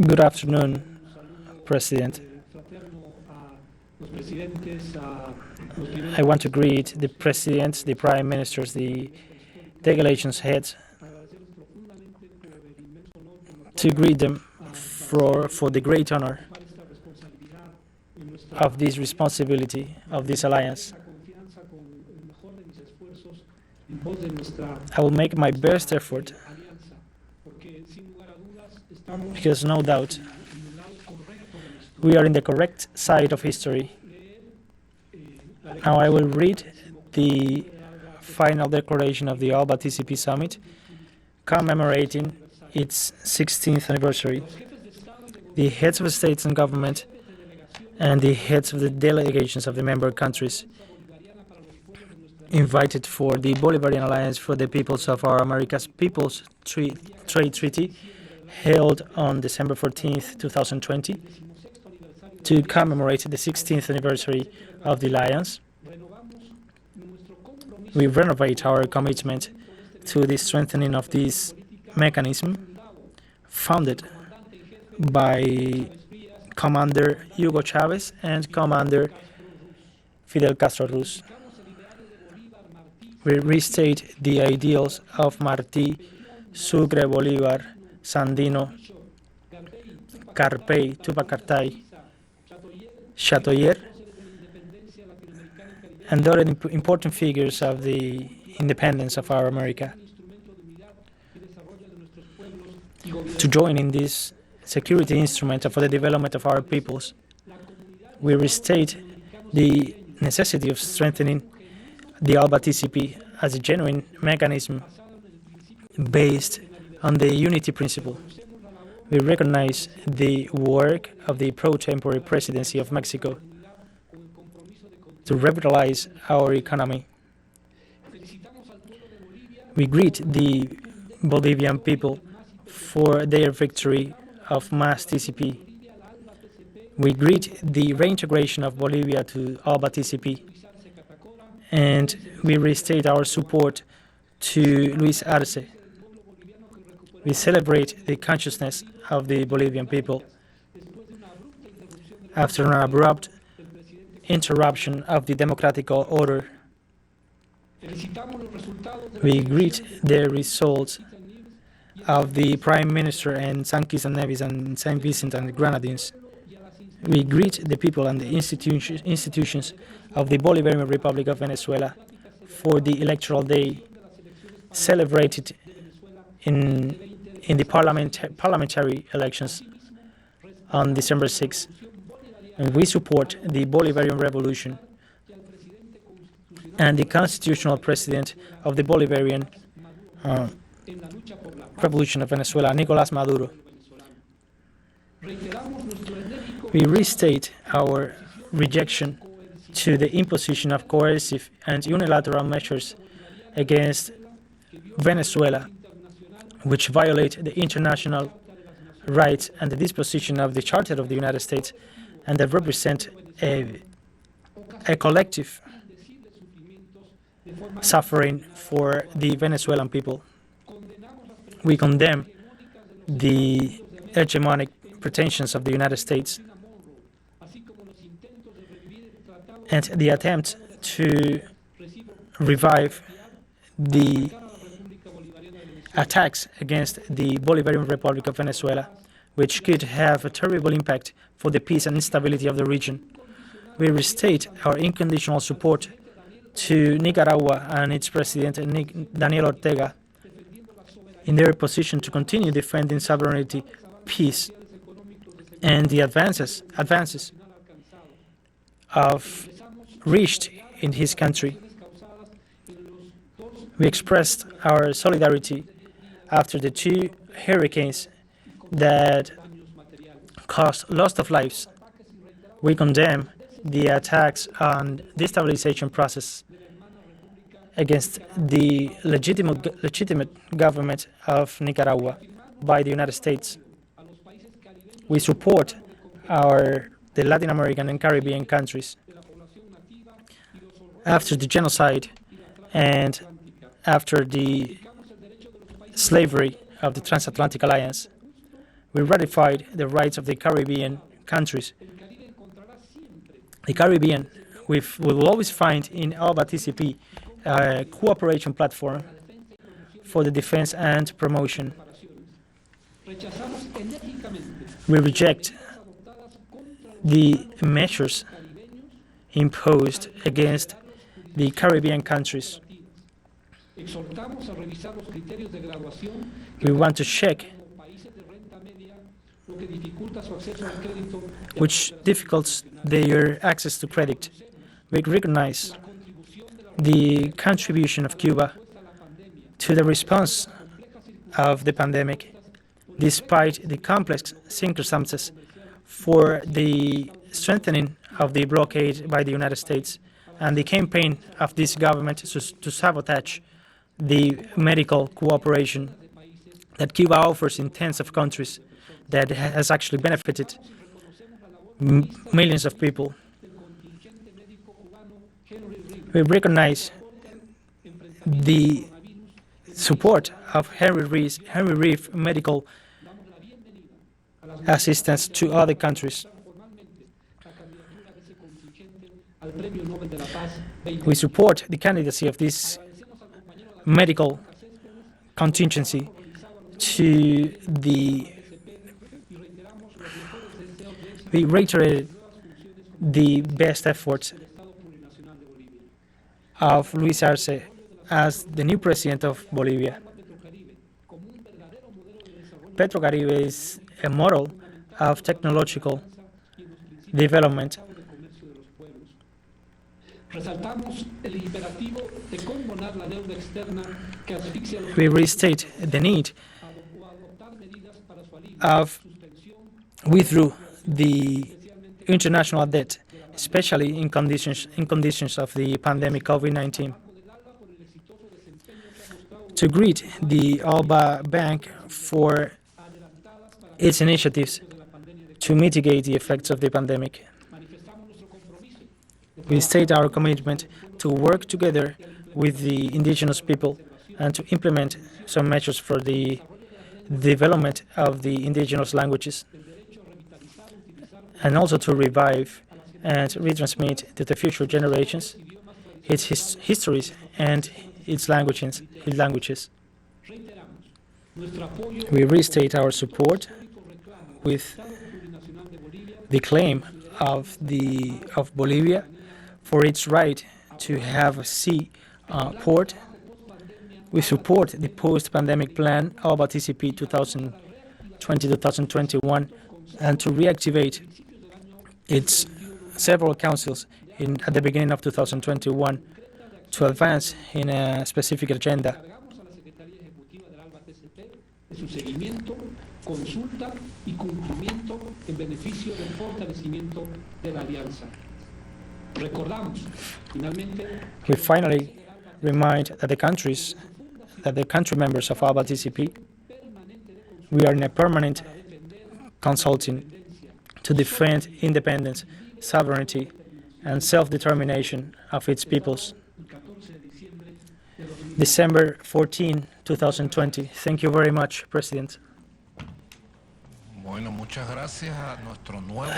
Good afternoon, President. I want to greet the Presidents, the Prime Ministers, the delegations heads, to greet them for the great honor of this responsibility of this alliance. I will make my best effort, because no doubt we are in the correct side of history. Now I will read the final declaration of the ALBA-TCP summit commemorating its 16th anniversary. The heads of states and government and the heads of the delegations of the member countries invited for the Bolivarian Alliance for the Peoples of Our Americas Peoples Trade Treaty held on December 14th, 2020 to commemorate the 16th anniversary of the alliance. We renovate our commitment to the strengthening of this mechanism founded by Commander Hugo Chavez and Commander Fidel Castro Ruz. We restate the ideals of Martí, Sucre, Bolívar, Sandino, Carpey, Tupac Cartay, Chatoyer, and other important figures of the independence of our America to join in this security instrument for the development of our peoples. We restate the necessity of strengthening the ALBA-TCP as a genuine mechanism based on the unity principle. We recognize the work of the pro-tempore presidency of Mexico to revitalize our economy. We greet the Bolivian people for their victory of mass TCP. We greet the reintegration of Bolivia to ALBA-TCP, and we restate our support to Luis Arce. We celebrate the consciousness of the Bolivian people after an abrupt interruption of the democratic order. We greet the results of the Prime Minister and San Kitts and Nevis and Saint Vincent and the Grenadines. We greet the people and the institutions of the Bolivarian Republic of Venezuela for the electoral day celebrated in the parliamentary elections on December 6th. And we support the Bolivarian Revolution and the constitutional president of the Bolivarian Revolution of Venezuela, Nicolás Maduro. We restate our rejection to the imposition of coercive and unilateral measures against Venezuela, which violate the international rights and the disposition of the Charter of the United States, and that represent a collective suffering for the Venezuelan people. We condemn the hegemonic pretensions of the United States and the attempt to revive the attacks against the Bolivarian Republic of Venezuela, which could have a terrible impact for the peace and stability of the region. We restate our unconditional support to Nicaragua and its president, Daniel Ortega, in their position to continue defending sovereignty, peace, and the advances reached in his country. We expressed our solidarity after the two hurricanes that caused loss of lives. We condemn the attacks on destabilization process against the legitimate government of Nicaragua by the United States. We support the Latin American and Caribbean countries after the genocide and after the slavery of the Transatlantic Alliance. We ratified the rights of the Caribbean countries. The Caribbean will always find in ALBA-TCP a cooperation platform for the defense and promotion. We reject the measures imposed against the Caribbean countries. We want to check which difficulties their access to credit. We recognize the contribution of Cuba to the response of the pandemic, despite the complex circumstances for the strengthening of the blockade by the United States and the campaign of this government to sabotage the medical cooperation that Cuba offers in tens of countries that has actually benefited millions of people. We recognize the support of Henry Reeve medical assistance to other countries. We support the candidacy of this medical contingency to we reiterated the best efforts of Luis Arce as the new president of Bolivia. Petrocaribe is a model of technological development. We restate the need of withdraw the international debt, especially in conditions of the pandemic COVID-19. To greet the ALBA Bank for its initiatives to mitigate the effects of the pandemic. We state our commitment to work together with the indigenous people and to implement some measures for the development of the indigenous languages, and also to revive and retransmit to the future generations its histories and its languages. We restate our support with the claim of Bolivia for its right to have a sea port. We support the post-pandemic plan ALBA-TCP 2020-2021 and to reactivate its several councils at the beginning of 2021 to advance in a specific agenda. We finally remind that the country members of ALBA-TCP, we are in a permanent consulting to defend independence, sovereignty, and self-determination of its peoples. December 14, 2020. Thank you very much, President. Bueno, muchas gracias a nuestro nuevo